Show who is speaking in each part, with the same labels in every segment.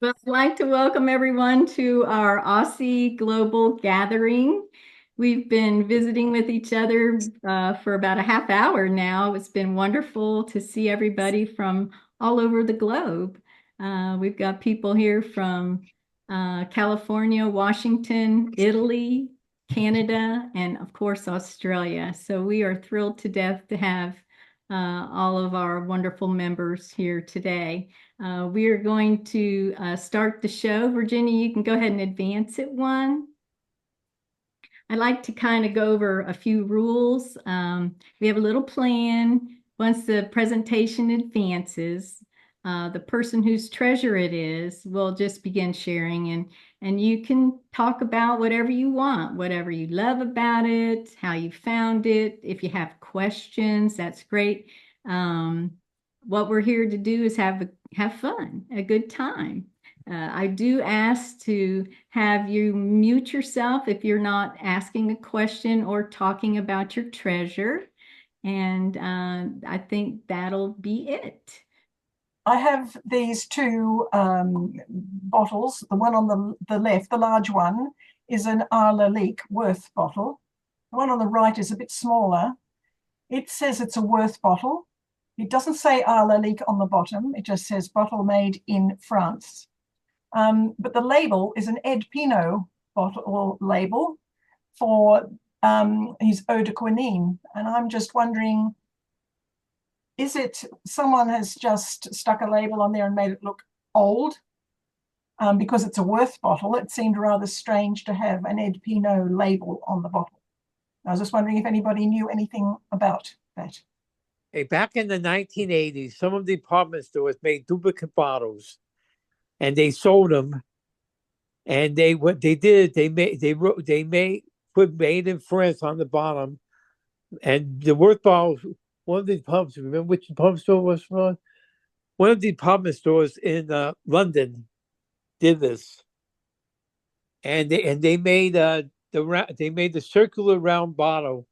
Speaker 1: Well, I'd like to welcome everyone to our Aussie Global Gathering. We've been visiting with each other for about a half hour now. It's been wonderful to see everybody from all over the globe. We've got people here from California, Washington, Italy, Canada, and of course, Australia. So we are thrilled to death to have all of our wonderful members here today. We are going to start the show. Virginia, you can go ahead and advance it one. I'd like to kind of go over a few rules. We have a little plan. Once the presentation advances, the person whose treasure it is will just begin sharing, and you can talk about whatever you want, whatever you love about it, how you found it. If you have questions, that's great. What we're here to do is have fun, a good time. I do ask to have you mute yourself if you're not asking a question or talking about your treasure. And I think that'll be it.
Speaker 2: I have these two bottles. The one on the left, the large one, is an Arla Leak Worth bottle. The one on the right is a bit smaller. It says it's a Worth bottle. It doesn't say Arla Leak on the bottom. It just says bottle made in France. But the label is an Ed Pinot bottle label for his eau de quinine. And I'm just wondering, is it someone has just stuck a label on there and made it look old? Because it's a Worth bottle, it seemed rather strange to have an Ed Pinot label on the bottle. I was just wondering if anybody knew anything about that.
Speaker 3: Hey, back in the 1980s, some of the department stores made duplicate bottles, and they sold them. And what they did, put "made in France" on the bottom, and the Worth bottles. One of the pubs, remember which pub store was from? One of the department stores in London did this, and they made the circular round bottle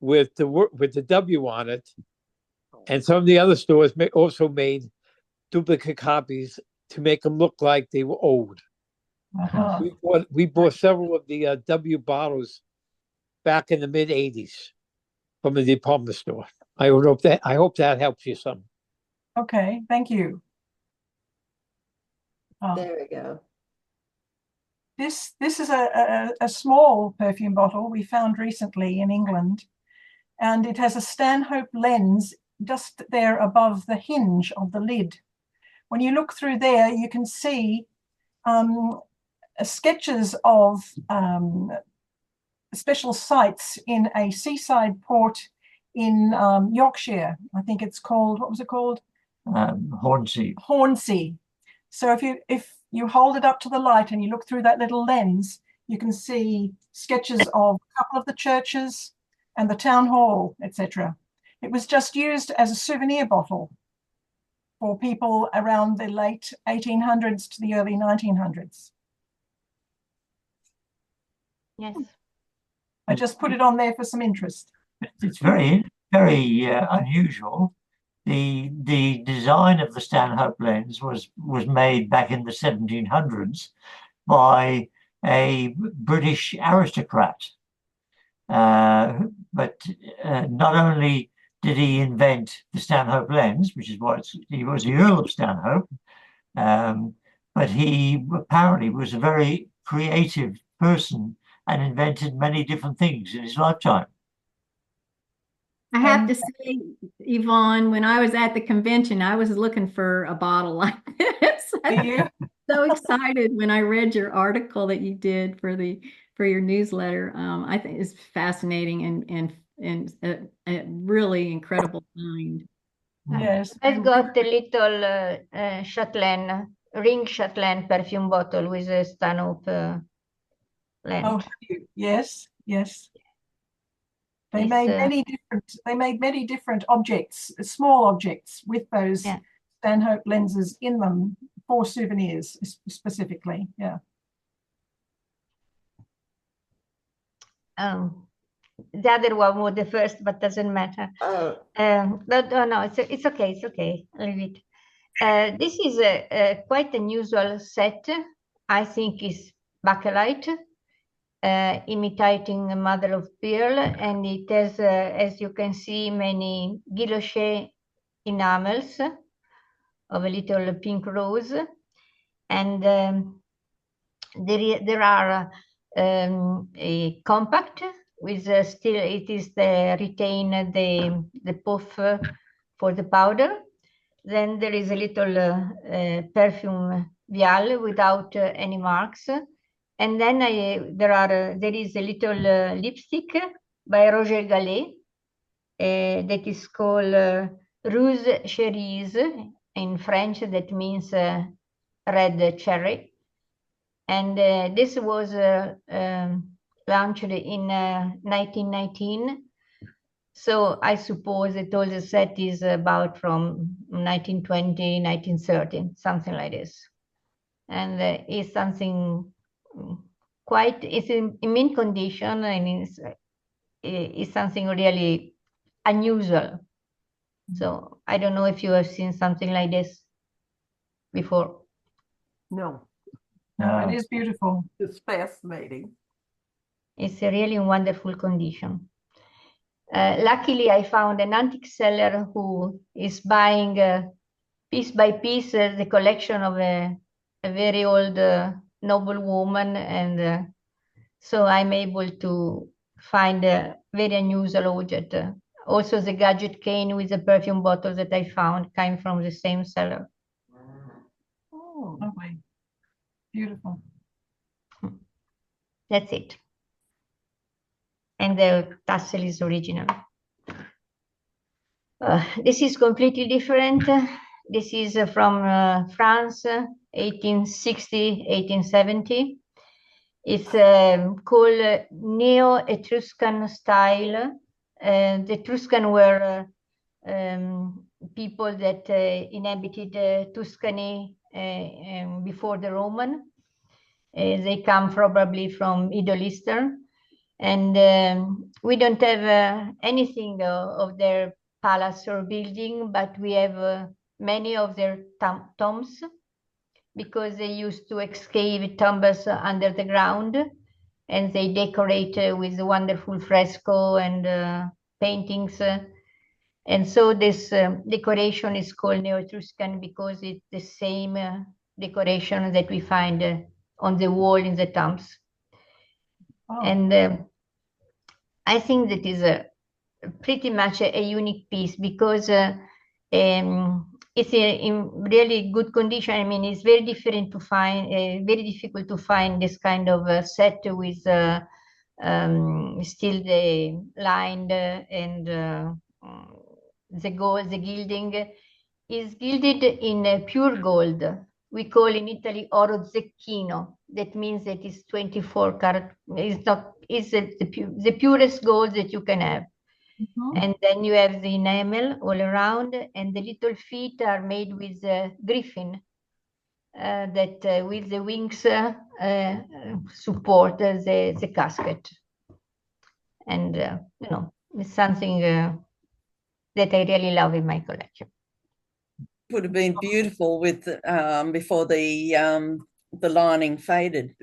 Speaker 3: with the W on it, and some of the other stores also made duplicate copies to make them look like they were old.
Speaker 2: Uh-huh.
Speaker 3: We bought several of the W bottles back in the mid '80s from the department store. I hope that helps you some.
Speaker 2: Okay, thank you.
Speaker 1: There we go.
Speaker 2: This is a small perfume bottle we found recently in England, and it has a Stanhope lens just there above the hinge of the lid. When you look through there, you can see sketches of special sites in a seaside port in Yorkshire. I think it's called, what was it called?
Speaker 4: Hornsey.
Speaker 2: Hornsey. So if you hold it up to the light and you look through that little lens, you can see sketches of a couple of the churches and the town hall, etc. It was just used as a souvenir bottle for people around the late 1800s to the early 1900s.
Speaker 5: Yes.
Speaker 2: I just put it on there for some interest.
Speaker 4: It's very, very unusual. The design of the Stanhope lens was made back in the 1700s by a British aristocrat. But not only did he invent the Stanhope lens, which is what he was the Earl of Stanhope, but he apparently was a very creative person and invented many different things in his lifetime.
Speaker 1: I have to say, Yvonne, when I was at the convention, I was looking for a bottle like this. So excited when I read your article that you did for your newsletter. I think it's fascinating and a really incredible find.
Speaker 2: Yes.
Speaker 5: I've got a little ring Chatelaine perfume bottle with a Stanhope lens.
Speaker 2: Oh, yes, yes. They made many different objects, small objects with those Stanhope lenses in them for souvenirs specifically. Yeah.
Speaker 5: The other one was the first, but doesn't matter. No, it's okay. It's okay. Leave it. This is a quite unusual set. I think it's bakelite, imitating a mother of pearl, and it has, as you can see, many guilloche enamels of a little pink rose, and there are a compact with still it is retain the puff for the powder. Then there is a little perfume vial without any marks. And then there is a little lipstick by Roger Gallet that is called Rose Cerise in French. That means red cherry. And this was launched in 1919. So I suppose that all the set is about from 1920, 1930, something like this. And it's something quite, it's in mint condition, and it's something really unusual. So I don't know if you have seen something like this before.
Speaker 6: No,
Speaker 2: It is beautiful.
Speaker 6: it's fascinating.
Speaker 5: It's really in wonderful condition. Luckily, I found an antique seller who is buying piece by piece the collection of a very old noble woman, and so I'm able to find a very unusual object. Also, the gadget cane with the perfume bottle that I found came from the same seller.
Speaker 2: Oh, lovely. Beautiful.
Speaker 5: That's it. And the tassel is original. This is completely different. This is from France, 1860, 1870. It's called Neo-Etruscan style. The Etruscan were people that inhabited Tuscany before the Roman. They come probably from Middle Eastern. And we don't have anything of their palace or building, but we have many of their tombs, because they used to excavate tombs under the ground, and they decorate with wonderful fresco and paintings. And so this decoration is called Neo-Etruscan because it's the same decoration that we find on the wall in the tombs.
Speaker 2: Oh.
Speaker 5: And I think that is pretty much a unique piece, because it's in really good condition. I mean, it's very different to find, very difficult to find this kind of set with still the lined and the gold, the gilding is gilded in pure gold. We call in Italy oro zecchino. That means that it's 24 karat. It's the purest gold that you can have. And then you have the enamel all around, and the little feet are made with griffin that with the wings support the casket. And you know, it's something that I really love in my collection.
Speaker 7: Would have been beautiful with before the lining faded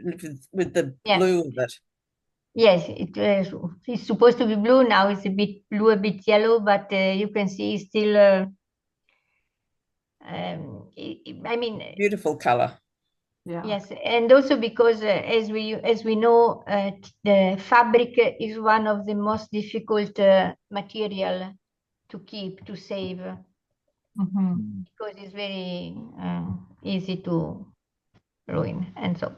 Speaker 7: with the blue of it.
Speaker 5: Yes, it's supposed to be blue. Now it's a bit blue, a bit yellow, but you can see it's still. I mean,
Speaker 7: beautiful color.
Speaker 6: Yeah.
Speaker 5: Yes, and also because as we know, the fabric is one of the most difficult material to keep, to save, because it's very easy to ruin, and so.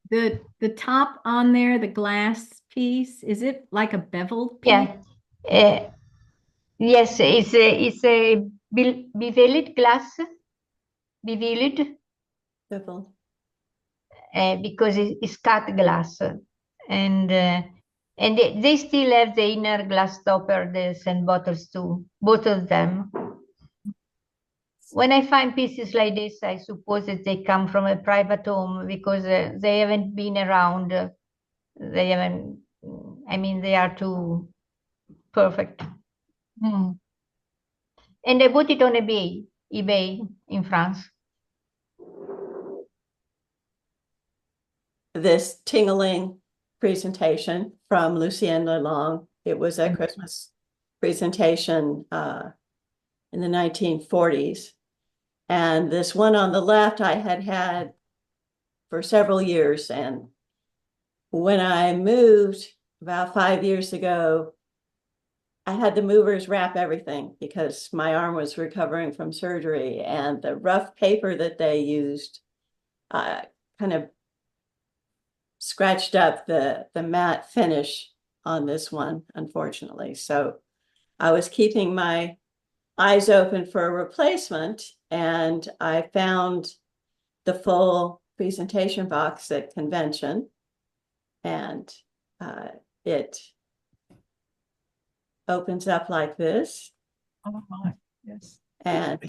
Speaker 1: The top on there, the glass piece, is it like a beveled piece?
Speaker 5: Yeah. Yes, it's a beveled glass. Beveled.
Speaker 6: Beveled.
Speaker 5: Because it's cut glass, and they still have the inner glass stopper, the scent bottles too, both of them. When I find pieces like this, I suppose that they come from a private home, because they haven't been around. They haven't. I mean, they are too perfect. And I put it on eBay in France.
Speaker 8: This Tingling presentation from Lucienne Lelong. It was a Christmas presentation in the 1940s. And this one on the left I had for several years. And when I moved about 5 years ago, I had the movers wrap everything because my arm was recovering from surgery, and the rough paper that they used kind of scratched up the matte finish on this one, unfortunately. So I was keeping my eyes open for a replacement, and I found the full presentation box at convention, and it opens up like this.
Speaker 2: Oh my, yes.
Speaker 8: And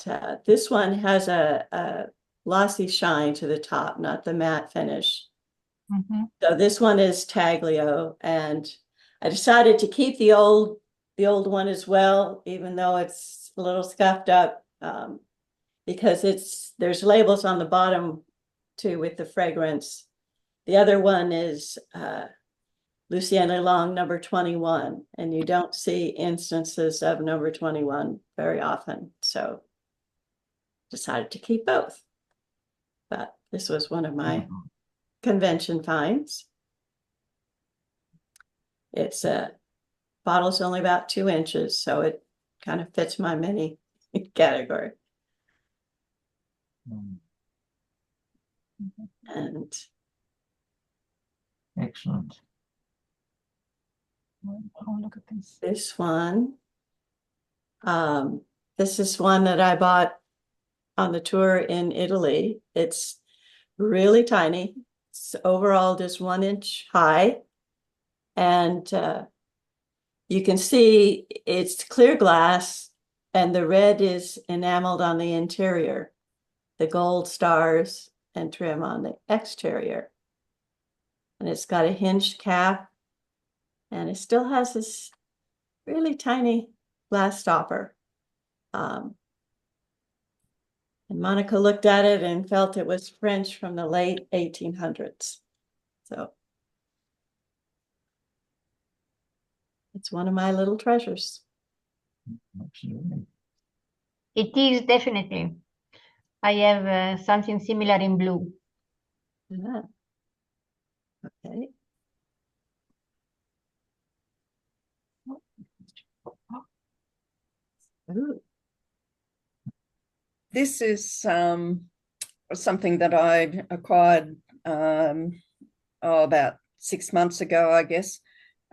Speaker 8: this one has a glossy shine to the top, not the matte finish.
Speaker 2: Mm-hmm.
Speaker 8: So this one is Taglio, and I decided to keep the old one as well, even though it's a little scuffed up, because there's labels on the bottom too with the fragrance. The other one is Lucienne Lelong number 21, and you don't see instances of number 21 very often. So decided to keep both. But this was one of my convention finds. It's bottle's only about 2 inches, so it kind of fits my mini category. And
Speaker 4: Excellent.
Speaker 2: Oh, look at this.
Speaker 8: this one, this is one that I bought on the tour in Italy. It's really tiny. It's overall just 1 inch high. And you can see it's clear glass, and the red is enameled on the interior, the gold stars and trim on the exterior. And it's got a hinged cap, and it still has this really tiny glass stopper. And Monica looked at it and felt it was French from the late 1800s. So it's one of my little treasures.
Speaker 4: Absolutely.
Speaker 5: It is definitely. I have something similar in blue.
Speaker 8: Yeah. Okay. Ooh.
Speaker 7: This is something that I acquired about 6 months ago, I guess.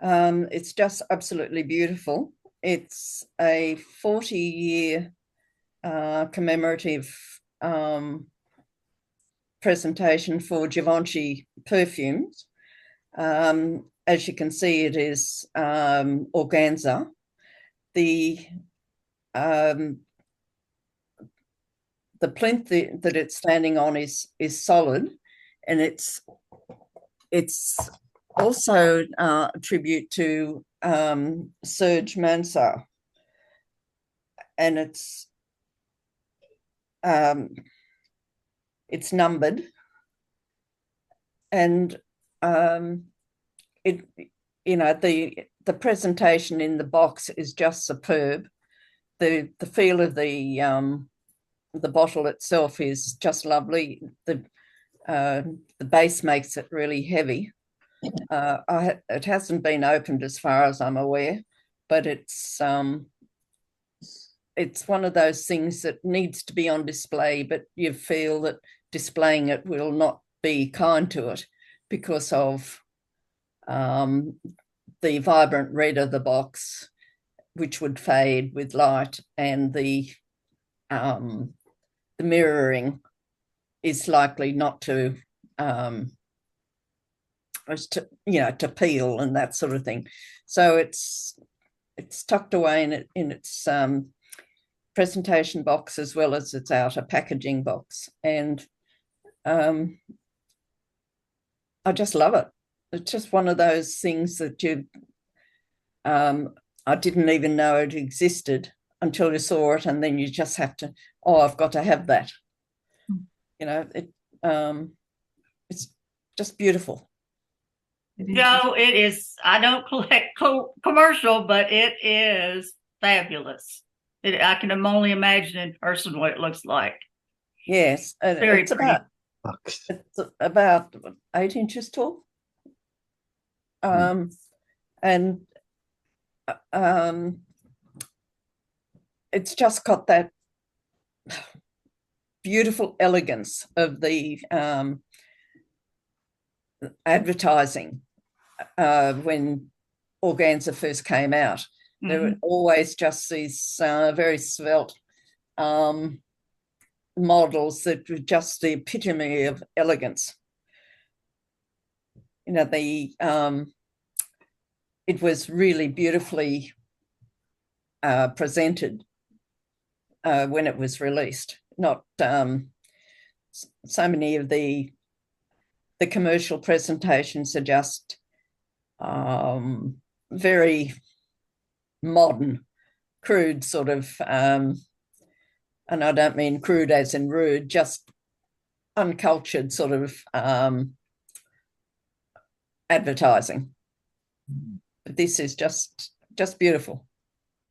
Speaker 7: It's just absolutely beautiful. It's a 40-year commemorative presentation for Givenchy perfumes. As you can see, it is organza. The plinth that it's standing on is solid, and it's also a tribute to Serge Mansart, and it's numbered, and it, you know, the presentation in the box is just superb. The feel of the bottle itself is just lovely. The base makes it really heavy. It hasn't been opened as far as I'm aware, but it's one of those things that needs to be on display, but you feel that displaying it will not be kind to it because of the vibrant red of the box, which would fade with light, and the mirroring is likely not to to peel and that sort of thing. So it's tucked away in its presentation box as well as its outer packaging box, and I just love it. It's just one of those things that I didn't even know it existed until you saw it, and then you just have to, oh, I've got to have that. You know, it's just beautiful.
Speaker 9: Joe, it is. I don't collect commercial, but it is fabulous. I can only imagine in person what it looks like.
Speaker 7: Yes,
Speaker 9: Very
Speaker 7: it's
Speaker 9: pretty.
Speaker 7: about 8 inches tall. And it's just got that beautiful elegance of the advertising when organza first came out. There were always just these very svelte models that were just the epitome of elegance. You know, it was really beautifully presented when it was released. Not so many of the commercial presentations are just very modern, crude sort of, and I don't mean crude as in rude, just uncultured sort of advertising. But this is just beautiful.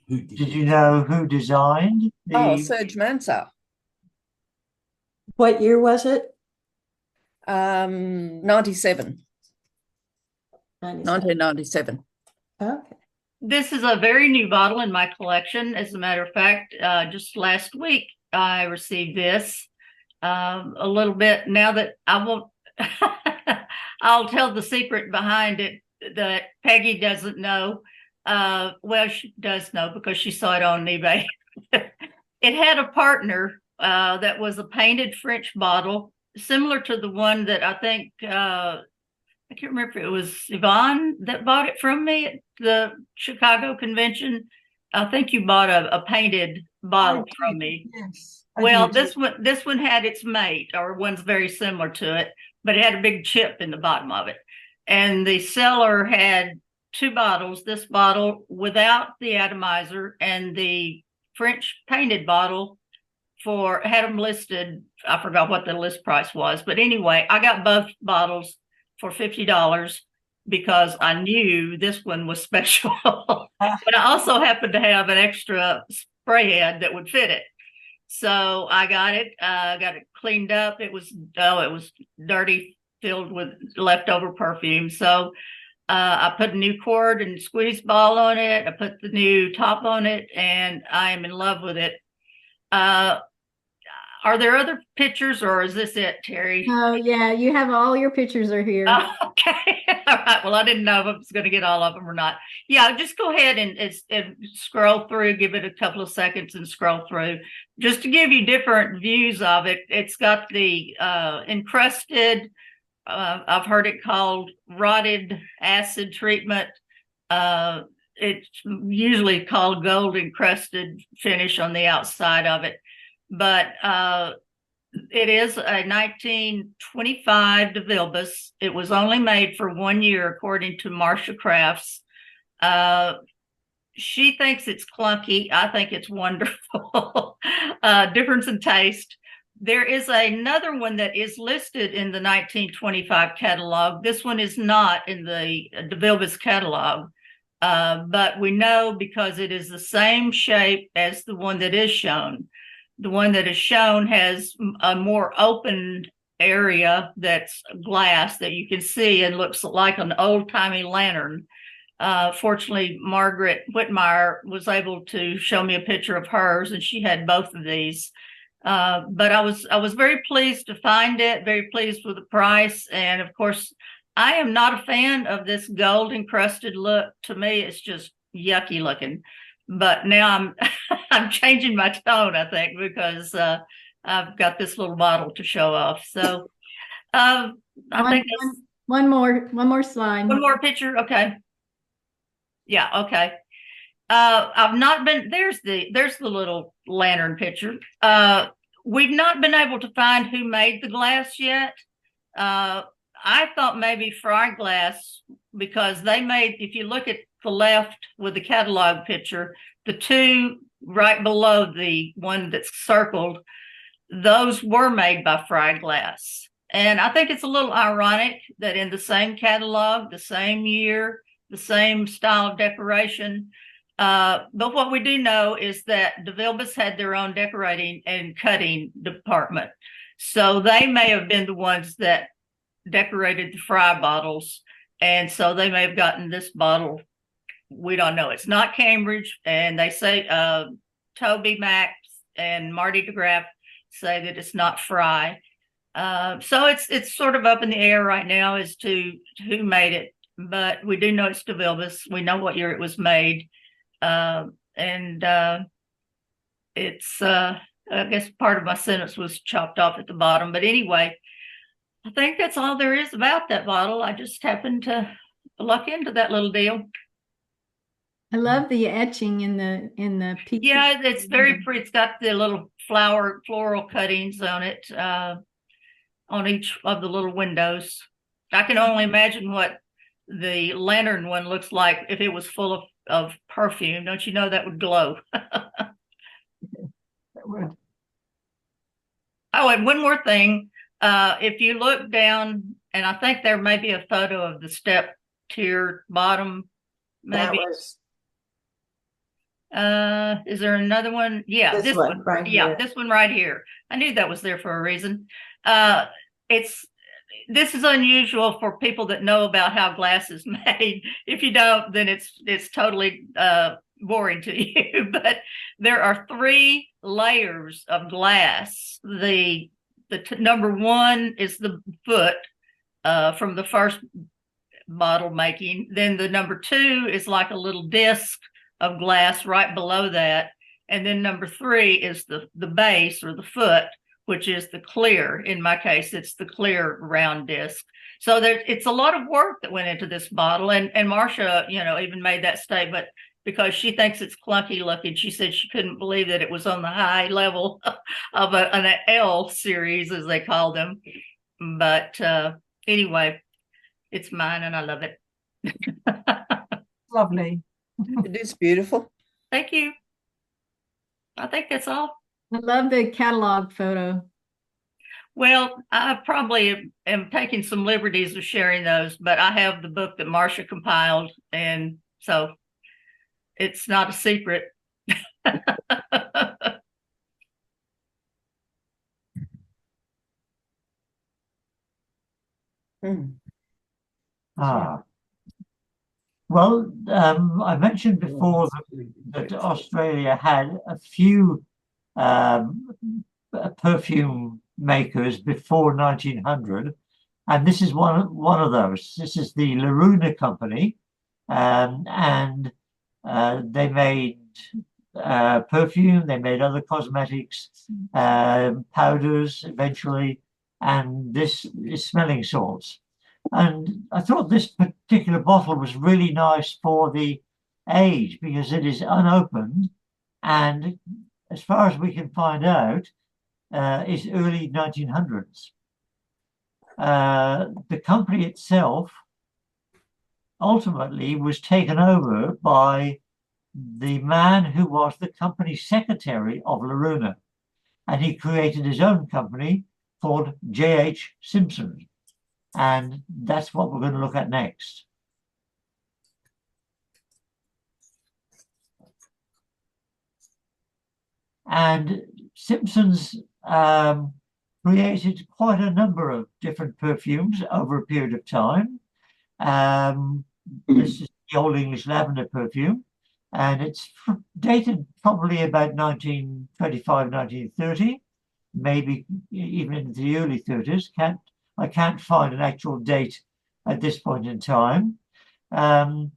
Speaker 4: Did you know who designed the?
Speaker 7: Serge Mansell.
Speaker 8: What year was it?
Speaker 7: 97. 1997.
Speaker 8: Okay.
Speaker 9: This is a very new bottle in my collection. As a matter of fact, just last week I received this. A little bit now that I won't. I'll tell the secret behind it that Peggy doesn't know. Well, she does know because she saw it on eBay. It had a partner that was a painted French bottle, similar to the one that I think I can't remember if it was Yvonne that bought it from me at the Chicago convention. I think you bought a painted bottle from me.
Speaker 2: Yes.
Speaker 9: Well, this one had its mate, or one's very similar to it, but it had a big chip in the bottom of it. And the seller had two bottles, this bottle without the atomizer and the French painted bottle had them listed. I forgot what the list price was, but anyway, I got both bottles for $50 because I knew this one was special. But I also happened to have an extra spray head that would fit it. So I got it cleaned up. It was dirty, filled with leftover perfume. So I put a new cord and squeeze ball on it. I put the new top on it, and I am in love with it. Are there other pictures, or is this it, Terry?
Speaker 1: Oh, yeah, you have all your pictures are here.
Speaker 9: Oh, okay. All right. Well, I didn't know if I was going to get all of them or not. Yeah, just go ahead and scroll through, give it a couple of seconds and scroll through just to give you different views of it. It's got the encrusted, I've heard it called rotted acid treatment. It's usually called gold encrusted finish on the outside of it. But it is a 1925 De Vilbis. It was only made for 1 year, according to Marcia Crafts. She thinks it's clunky. I think it's wonderful. Difference in taste. There is another one that is listed in the 1925 catalog. This one is not in the De Vilbis catalog. But we know because it is the same shape as the one that is shown. The one that is shown has a more open area that's glass that you can see and looks like an old-timey lantern. Fortunately, Margaret Whitmire was able to show me a picture of hers, and she had both of these. But I was very pleased to find it, very pleased with the price. And of course, I am not a fan of this gold encrusted look. To me, it's just yucky looking. But now I'm changing my tone, I think, because I've got this little bottle to show off. So I think
Speaker 1: one more slide.
Speaker 9: One more picture. Okay. Yeah. Okay. I've not been, there's the little lantern picture. We've not been able to find who made the glass yet. I thought maybe Fry Glass, because they made, if you look at the left with the catalog picture, the two right below the one that's circled, those were made by Fry Glass. And I think it's a little ironic that in the same catalog, the same year, the same style of decoration. But what we do know is that De Vilbiss had their own decorating and cutting department. So they may have been the ones that decorated the Fry bottles. And so they may have gotten this bottle. We don't know. It's not Cambridge. And they say Toby Max and Marty DeGraff say that it's not Fry. So it's sort of up in the air right now as to who made it. But we do know it's De Vilbiss. We know what year it was made. It's I guess part of my sentence was chopped off at the bottom. But anyway, I think that's all there is about that bottle. I just happened to luck into that little deal.
Speaker 1: I love the etching in the peach.
Speaker 9: Yeah, it's very pretty. It's got the little floral cuttings on it, on each of the little windows. I can only imagine what the lantern one looks like if it was full of perfume. Don't you know that would glow?
Speaker 2: That would.
Speaker 9: Oh, and one more thing. If you look down, and I think there may be a photo of the step tier bottom,
Speaker 8: That
Speaker 9: maybe.
Speaker 8: was
Speaker 9: Is there another one? Yeah,
Speaker 8: this one right
Speaker 9: yeah,
Speaker 8: here.
Speaker 9: this one right here. I knew that was there for a reason. This is unusual for people that know about how glass is made. If you don't, then it's totally boring to you. But there are 3 layers of glass. The number 1 is the foot from the first bottle making. Then the number 2 is like a little disc of glass right below that. And then number 3 is the base or the foot, which is the clear. In my case, it's the clear round disc. So it's a lot of work that went into this bottle. And Marcia, even made that statement because she thinks it's clunky looking. She said she couldn't believe that it was on the high level of an L series, as they call them. But anyway, it's mine and I love it.
Speaker 2: Lovely.
Speaker 7: It is beautiful.
Speaker 9: Thank you. I think that's all.
Speaker 1: I love the catalog photo.
Speaker 9: Well, I probably am taking some liberties of sharing those, but I have the book that Marcia compiled, and so it's not a secret.
Speaker 4: Well, I mentioned before that Australia had a few perfume makers before 1900, and this is one of those. This is the Loruna Company, and they made perfume. They made other cosmetics, powders eventually, and this is smelling salts. And I thought this particular bottle was really nice for the age because it is unopened, and as far as we can find out, is early 1900s. The company itself ultimately was taken over by the man who was the company secretary of Loruna, and he created his own company called J.H. Simpson. And that's what we're going to look at next. And Simpson's created quite a number of different perfumes over a period of time. This is the Old English Lavender perfume, and it's dated probably about 1925, 1930, maybe even into the early 30s. I can't find an actual date at this point in time. But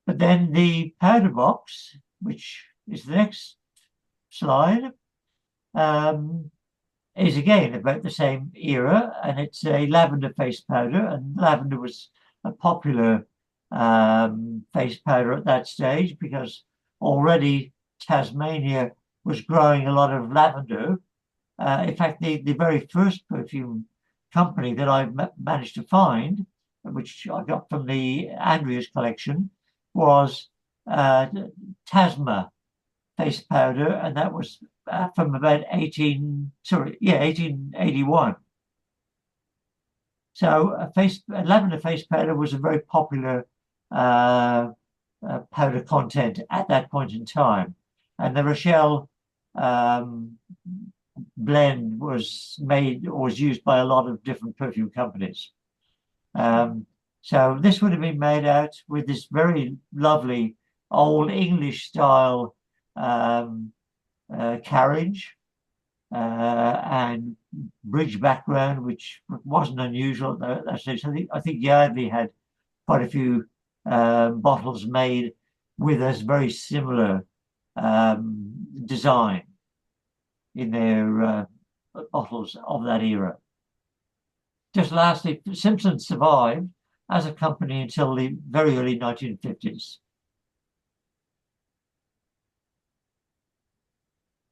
Speaker 4: then the powder box, which is the next slide, is again about the same era, and it's a lavender face powder, and lavender was a popular face powder at that stage because already Tasmania was growing a lot of lavender. In fact, the very first perfume company that I managed to find, which I got from the Andrea's collection, was Tasma face powder, and that was from about 1881. So a lavender face powder was a very popular powder content at that point in time, and the Rochelle blend was used by a lot of different perfume companies. So this would have been made out with this very lovely old English style carriage and bridge background, which wasn't unusual. I think Yardley had quite a few bottles made with a very similar design in their bottles of that era. Just lastly, Simpsons survived as a company until the very early 1950s.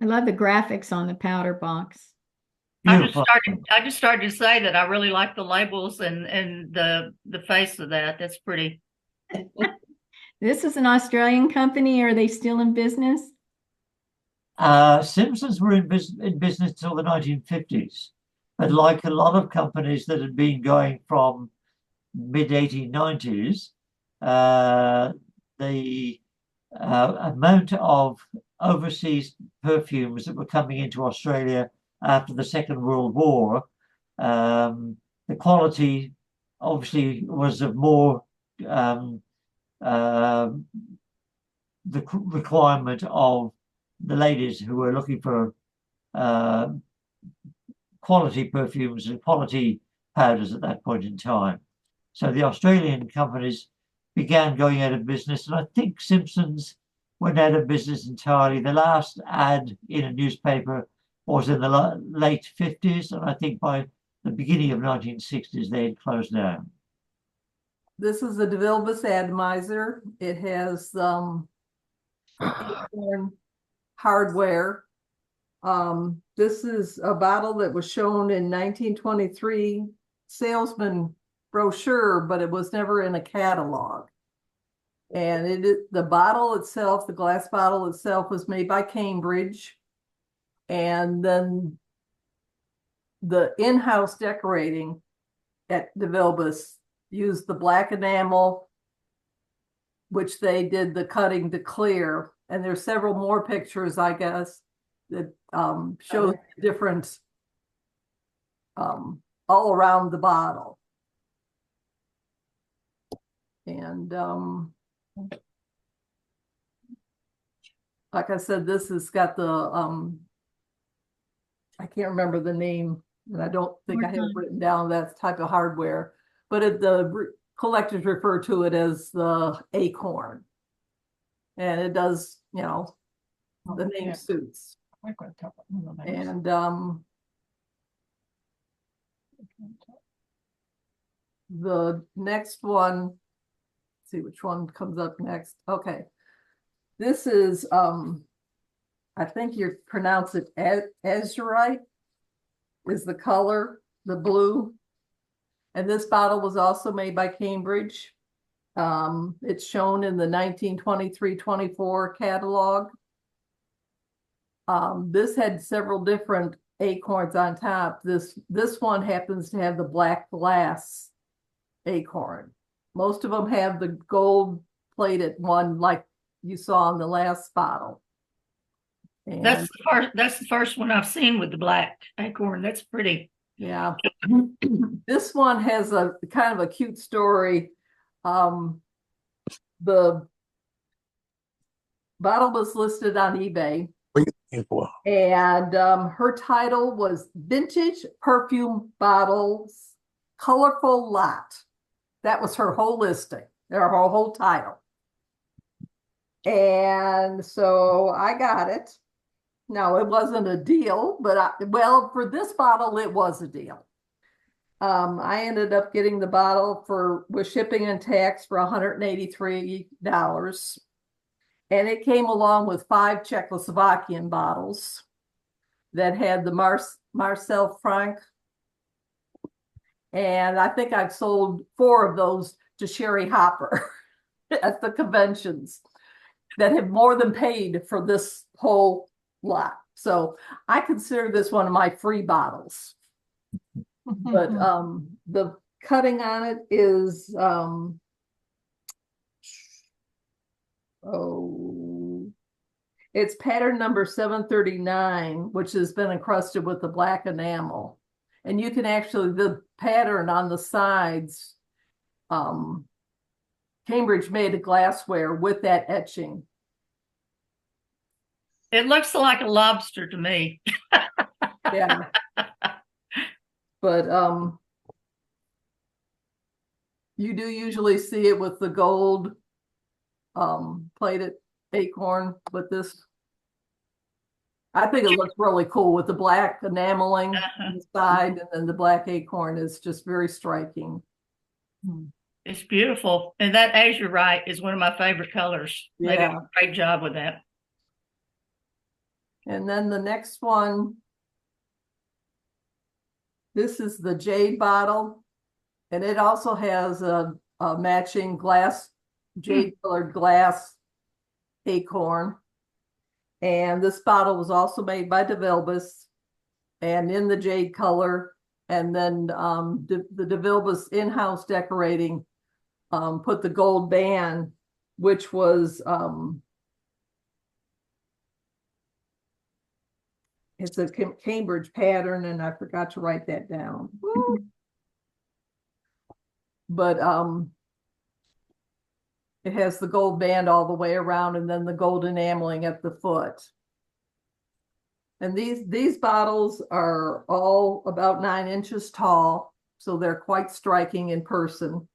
Speaker 1: I love the graphics on the powder box.
Speaker 4: Beautiful.
Speaker 9: I just started to say that I really like the labels and the face of that. That's pretty.
Speaker 1: This is an Australian company. Are they still in business?
Speaker 4: Simpsons were in business until the 1950s, but like a lot of companies that had been going from mid 1890s, the amount of overseas perfumes that were coming into Australia after the Second World War, the quality obviously was of more the requirement of the ladies who were looking for quality perfumes and quality powders at that point in time. So the Australian companies began going out of business, and I think Simpsons went out of business entirely. The last ad in a newspaper was in the late 50s, and I think by the beginning of 1960s they had closed down.
Speaker 6: This is a De Vilbiss atomizer. It has hardware. This is a bottle that was shown in 1923 salesman brochure, but it was never in a catalog. And the bottle itself, the glass bottle itself, was made by Cambridge. And then the in-house decorating at De Vilbiss used the black enamel, which they did the cutting to clear. And there's several more pictures, I guess, that show different all around the bottle. And like I said, this has got the I can't remember the name, and I don't think I have it written down. That type of hardware, but the collectors refer to it as the acorn, and it does, the name suits. And the next one, let's see which one comes up next. Okay, this is I think you pronounce it azurite is the color, the blue. And this bottle was also made by Cambridge. It's shown in the 1923-24 catalog. This had several different acorns on top. This one happens to have the black glass acorn. Most of them have the gold plated one like you saw in the last bottle. And
Speaker 9: That's the first one I've seen with the black acorn. That's pretty.
Speaker 6: Yeah. This one has a kind of a cute story. The bottle was listed on eBay. And her title was Vintage Perfume Bottles Colorful Lot. That was her whole listing, her whole title. And so I got it. No, it wasn't a deal, but for this bottle, it was a deal. I ended up getting the bottle with shipping and tax for $183. And it came along with 5 Czechoslovakian bottles that had the Marcel Franck And I think I've sold 4 of those to Sherry Hopper at the conventions that have more than paid for this whole lot. So I consider this one of my free bottles. But the cutting on it is it's pattern number 739, which has been encrusted with the black enamel. And you can actually, the pattern on the sides, Cambridge made a glassware with that etching.
Speaker 9: It looks like a lobster to me.
Speaker 6: Yeah. But you do usually see it with the gold plated acorn with this. I think it looks really cool with the black enameling on the side, and then the black acorn is just very striking.
Speaker 9: It's beautiful. And that azurite is one of my favorite colors. They did
Speaker 6: Yeah.
Speaker 9: a great job with that.
Speaker 6: And then the next one, this is the jade bottle, and it also has a matching glass, jade colored glass acorn. And this bottle was also made by DeVilbiss and in the jade color. And then the DeVilbiss in-house decorating put the gold band, which was it's a Cambridge pattern, and I forgot to write that down. But it has the gold band all the way around, and then the gold enameling at the foot. And these bottles are all about 9 inches tall, so they're quite striking in person.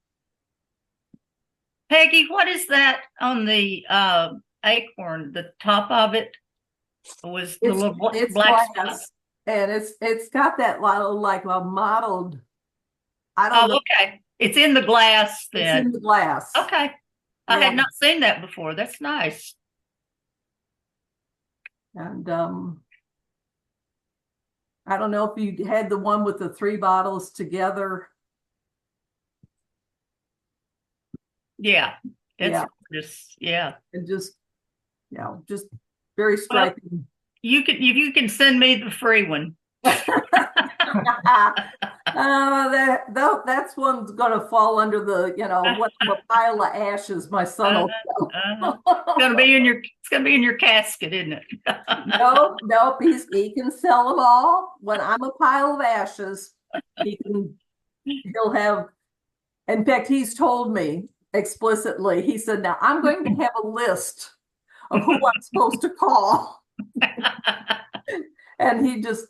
Speaker 9: Peggy, what is that on the acorn? The top of it was the little black spot.
Speaker 6: And it's got that like a mottled. I
Speaker 9: Oh,
Speaker 6: don't know.
Speaker 9: okay. It's in the glass then.
Speaker 6: It's in the glass.
Speaker 9: Okay. I had not seen that before. That's nice.
Speaker 6: And I don't know if you had the one with the 3 bottles together.
Speaker 9: Yeah.
Speaker 6: Yeah.
Speaker 9: Just, yeah.
Speaker 6: And just very striking.
Speaker 9: Well, you can send me the free one.
Speaker 6: That's one's gonna fall under the, what a pile of ashes, my son will
Speaker 9: It's gonna be in your casket, isn't it?
Speaker 6: Nope, he can sell them all. When I'm a pile of ashes, he'll have, in fact, he's told me explicitly, he said, now I'm going to have a list of who I'm supposed to call. And he just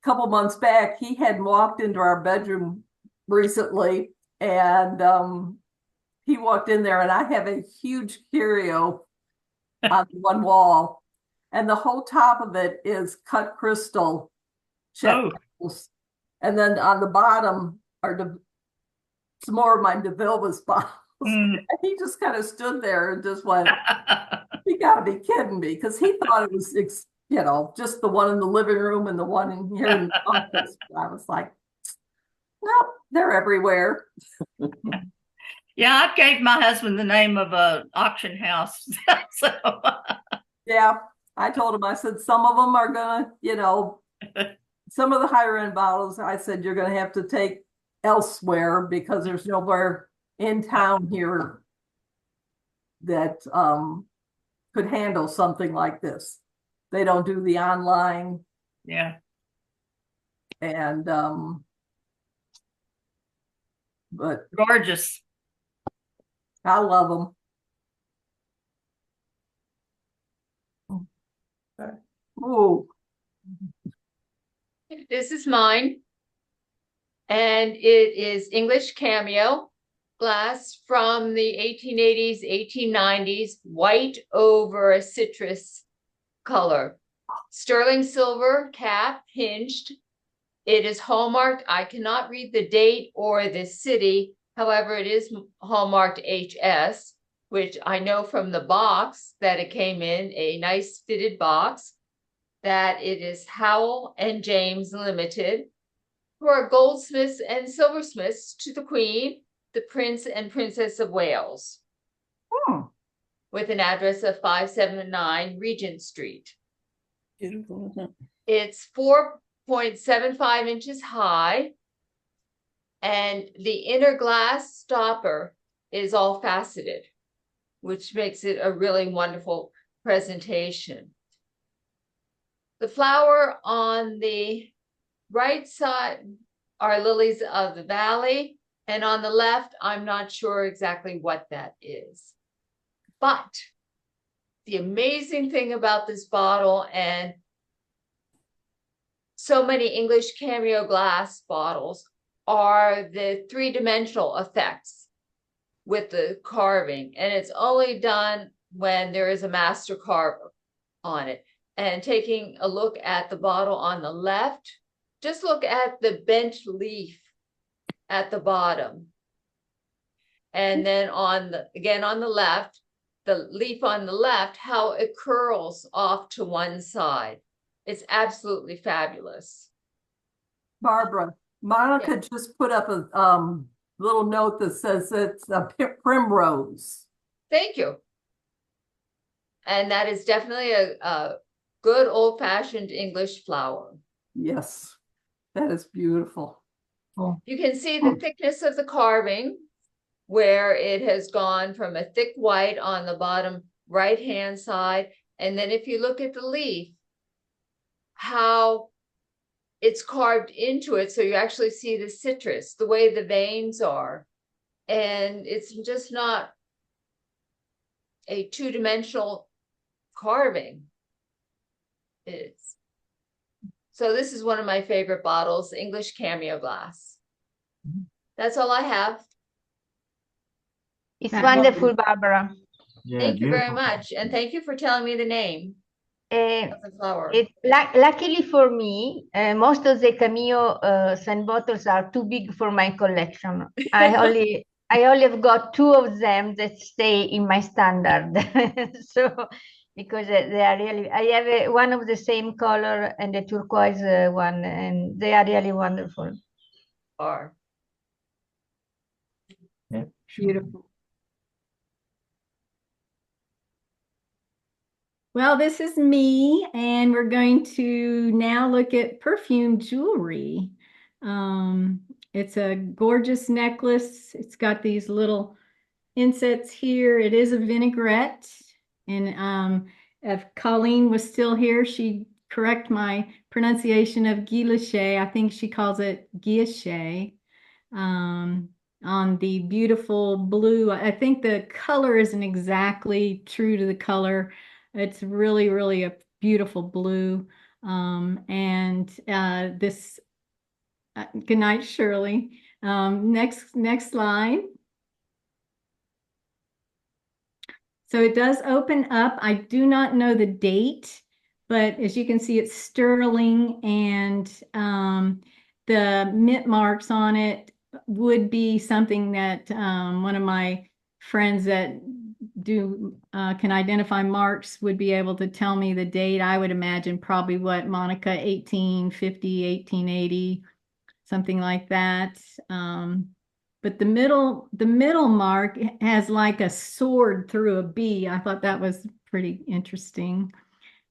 Speaker 6: couple months back, he had walked into our bedroom recently, and he walked in there, and I have a huge curio on one wall, and the whole top of it is cut crystal petals. And then on the bottom are some more of my DeVilbiss bottles. And he just kind of stood there and just went, you gotta be kidding me, because he thought it was just the one in the living room and the one in here in the office. I was like, no, they're everywhere.
Speaker 9: Yeah, I gave my husband the name of a auction house. So
Speaker 6: yeah, I told him, I said, some of them are gonna, some of the higher end bottles, I said, you're gonna have to take elsewhere because there's nowhere in town here that could handle something like this. They don't do the online.
Speaker 9: Yeah.
Speaker 6: And but
Speaker 9: gorgeous.
Speaker 6: I love them. Oh,
Speaker 10: this is mine. And it is English cameo glass from the 1880s, 1890s, white over a citrus color. Sterling silver cap, hinged. It is hallmarked. I cannot read the date or the city. However, it is hallmarked HS, which I know from the box that it came in, a nice fitted box, that it is Howell and James Limited. for goldsmiths and silversmiths to the Queen, the Prince and Princess of Wales, with an address of 579 Regent Street.
Speaker 7: Beautiful, isn't it?
Speaker 10: It's 4.75 inches high, and the inner glass stopper is all faceted, which makes it a really wonderful presentation. The flower on the right side are lilies of the valley, and on the left, I'm not sure exactly what that is. But the amazing thing about this bottle, and so many English cameo glass bottles, are the three-dimensional effects with the carving, and it's only done when there is a master carver on it. And taking a look at the bottle on the left, just look at the bent leaf at the bottom. And then again on the left, the leaf on the left, how it curls off to one side. It's absolutely fabulous.
Speaker 6: Barbara, Monica just put up a little note that says it's a primrose.
Speaker 10: Thank you. And that is definitely a good old-fashioned English flower.
Speaker 6: Yes, that is beautiful.
Speaker 10: You can see the thickness of the carving, where it has gone from a thick white on the bottom right-hand side. And then if you look at the leaf, how it's carved into it, so you actually see the citrus, the way the veins are. And it's just not a two-dimensional carving. It's so this is one of my favorite bottles, English cameo glass. That's all I have.
Speaker 5: It's wonderful, Barbara.
Speaker 4: Yeah,
Speaker 10: Thank you very
Speaker 4: beautiful.
Speaker 10: much. And thank you for telling me the name
Speaker 5: Uh,
Speaker 10: of the flower.
Speaker 5: Luckily for me, most of the cameo scent bottles are too big for my collection. I only have got two of them that stay in my standard. So because they are really, I have one of the same color and the turquoise one, and they are really wonderful.
Speaker 10: Are.
Speaker 4: Yeah.
Speaker 1: Beautiful. Well, this is me, and we're going to now look at perfume jewelry. It's a gorgeous necklace. It's got these little insets here. It is a vinaigrette. And if Colleen was still here, she'd correct my pronunciation of guilloche. I think she calls it guilloche. On the beautiful blue. I think the color isn't exactly true to the color. It's really, really a beautiful blue. This, good night, Shirley. Next slide. So it does open up. I do not know the date, but as you can see, it's sterling, and the mint marks on it would be something that one of my friends that can identify marks would be able to tell me the date. I would imagine probably what, Monica, 1850, 1880, something like that. But the middle mark has like a sword through a B. I thought that was pretty interesting.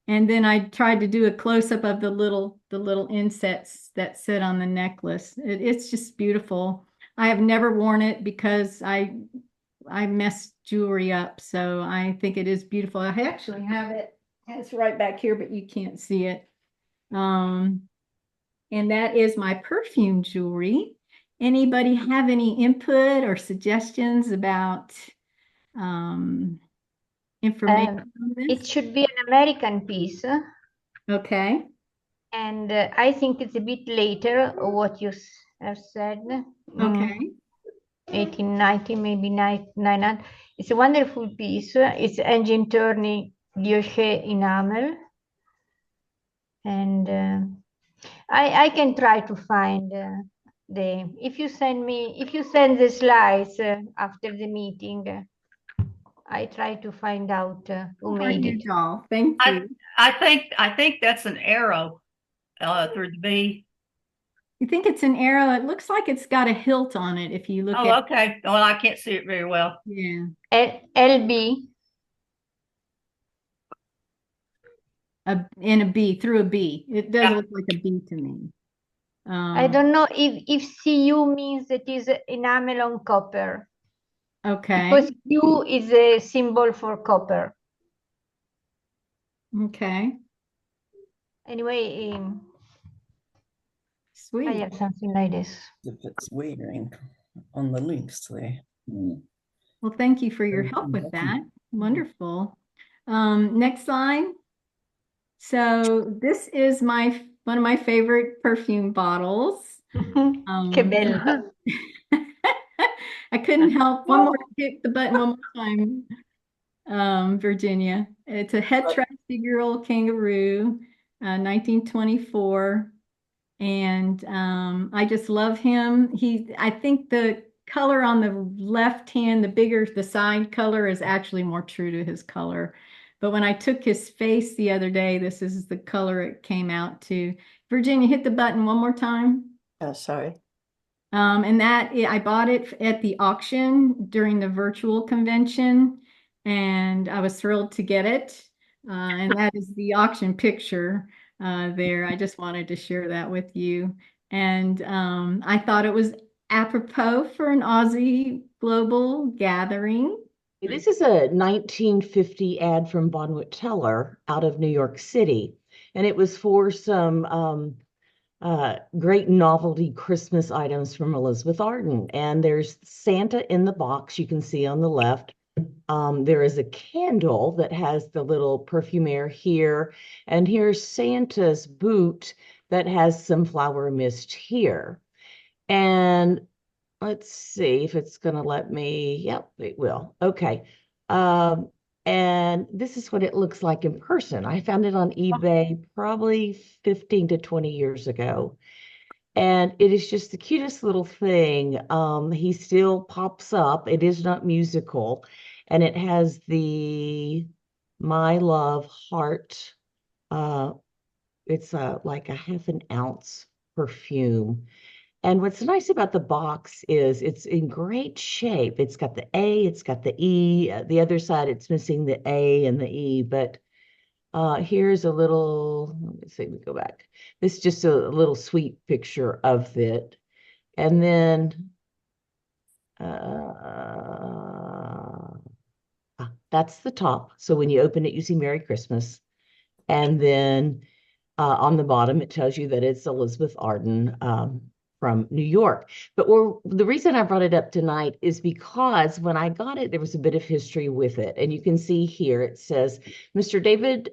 Speaker 1: And then I tried to do a close-up of the little insets that sit on the necklace. It's just beautiful. I have never worn it because I mess jewelry up, so I think it is beautiful. I actually have it. It's right back here, but you can't see it. And that is my perfume jewelry. Anybody have any input or suggestions about information on this?
Speaker 5: It should be an American piece.
Speaker 1: Okay.
Speaker 5: And I think it's a bit later, what you have said.
Speaker 1: Okay.
Speaker 5: 1890, maybe 900. It's a wonderful piece. It's engine turning guilloche enamel. And I can try to find if you send the slides after the meeting, I try to find out who made it.
Speaker 1: Thank you.
Speaker 9: I think that's an arrow through the B.
Speaker 1: You think it's an arrow? It looks like it's got a hilt on it if you look
Speaker 9: Oh,
Speaker 1: at
Speaker 9: okay. Well, I can't see it very well.
Speaker 1: yeah.
Speaker 5: LB.
Speaker 1: In a B through a B. It does
Speaker 9: Yeah.
Speaker 1: look like a B to me.
Speaker 5: I don't know if CU means it is enamel on copper,
Speaker 1: Okay.
Speaker 5: because U is a symbol for copper.
Speaker 1: Okay.
Speaker 5: Anyway, I
Speaker 1: Sweet.
Speaker 5: have something like this.
Speaker 7: If it's wearing on the links there.
Speaker 1: Well, thank you for your help with that. Wonderful. Next line. So this is one of my favorite perfume bottles.
Speaker 5: Que bella.
Speaker 1: I couldn't help hit the button one more time. Virginia. It's a het transfigural kangaroo, 1924. And I just love him. I think the color on the left hand, the side color is actually more true to his color. But when I took his face the other day, this is the color it came out to. Virginia, hit the button one more time.
Speaker 8: Oh, sorry.
Speaker 1: And I bought it at the auction during the virtual convention, and I was thrilled to get it. And that is the auction picture there. I just wanted to share that with you. And I thought it was apropos for an Aussie global gathering.
Speaker 11: This is a 1950 ad from Bonwit Teller out of New York City, and it was for some great novelty Christmas items from Elizabeth Arden. And there's Santa in the box you can see on the left. There is a candle that has the little perfumaire here, and here's Santa's boot that has some flower mist here. And let's see if it's going to let me. Yep, it will. Okay. And this is what it looks like in person. I found it on eBay probably 15 to 20 years ago. And it is just the cutest little thing. He still pops up. It is not musical. And it has the My Love heart. It's like a half an ounce perfume. And what's nice about the box is it's in great shape. It's got the A, it's got the E. The other side, it's missing the A and the E. But here's a little, let me see, we go back. This is just a little sweet picture of it. And then that's the top. So when you open it, you see Merry Christmas. And then on the bottom, it tells you that it's Elizabeth Arden from New York. But the reason I brought it up tonight is because when I got it, there was a bit of history with it. And you can see here, it says, Mr. David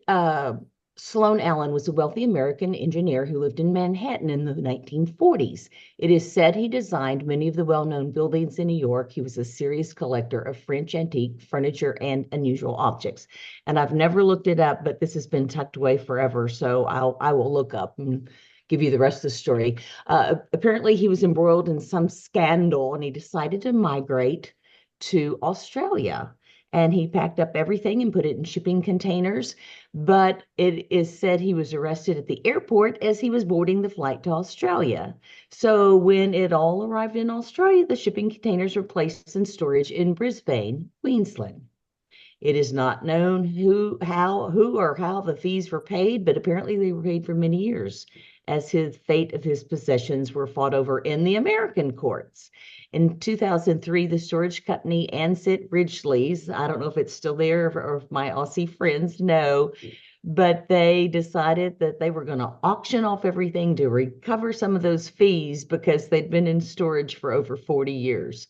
Speaker 11: Sloan Allen was a wealthy American engineer who lived in Manhattan in the 1940s. It is said he designed many of the well-known buildings in New York. He was a serious collector of French antique furniture and unusual objects. And I've never looked it up, but this has been tucked away forever. So I will look up and give you the rest of the story. Apparently, he was embroiled in some scandal and he decided to migrate to Australia. And he packed up everything and put it in shipping containers. But it is said he was arrested at the airport as he was boarding the flight to Australia. So when it all arrived in Australia, the shipping containers were placed in storage in Brisbane, Queensland. It is not known who or how the fees were paid, but apparently they were paid for many years as his fate of his possessions were fought over in the American courts. In 2003, the storage company Ansett Ridgely's, I don't know if it's still there or if my Aussie friends know, but they decided that they were going to auction off everything to recover some of those fees because they'd been in storage for over 40 years.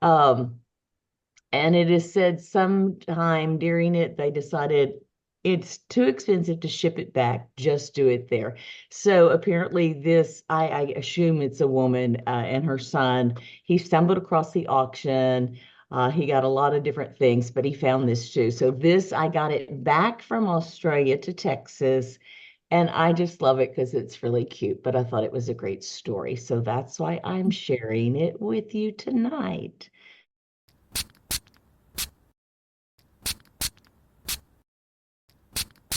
Speaker 11: And it is said sometime during it, they decided it's too expensive to ship it back, just do it there. So apparently this, I assume it's a woman and her son, he stumbled across the auction. He got a lot of different things, but he found this too. So this, I got it back from Australia to Texas. And I just love it because it's really cute, but I thought it was a great story. So that's why I'm sharing it with you tonight.